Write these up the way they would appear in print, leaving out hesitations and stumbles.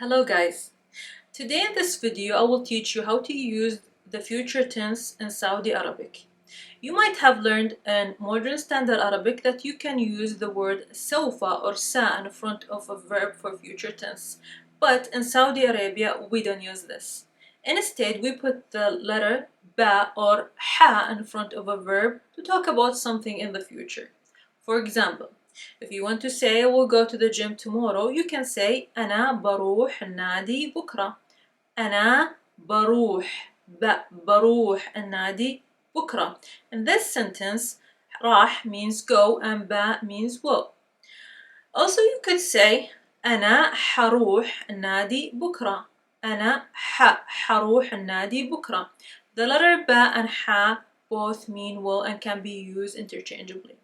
Hello guys. Today in this video I will teach you how to use the future tense in Saudi Arabic. You might have learned in modern standard Arabic that you can use the word سوف or sa in front of a verb for future tense. But in Saudi Arabia we don't use this. Instead we put the letter ba or ha in front of a verb to talk about something in the future. For example, if you want to say I will go to the gym tomorrow, you can say أنا بروح النادي بكرة. أنا بروح النادي بكرة. In this sentence, راح means go and ba means will. Also you could say أنا حروح النادي بكرة. أنا حروح النادي بكرة. The letter ba and ha both mean will and can be used interchangeably.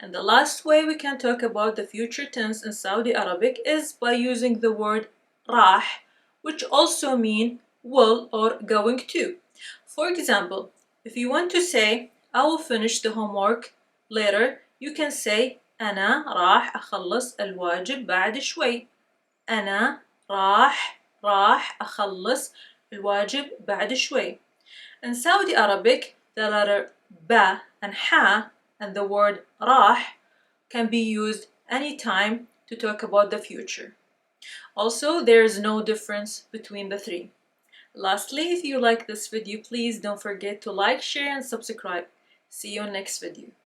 And the last way we can talk about the future tense in Saudi Arabic is by using the word راح, which also mean will or going to. For example, if you want to say I will finish the homework later, you can say أنا راح أخلص الواجب بعد شوي. أنا راح أخلص الواجب بعد شوي. In Saudi Arabic, the letter ba and ha and the word راح can be used anytime to talk about the future. Also, there is no difference between the three. Lastly, if you like this video, please don't forget to like, share, and subscribe. See you in next video.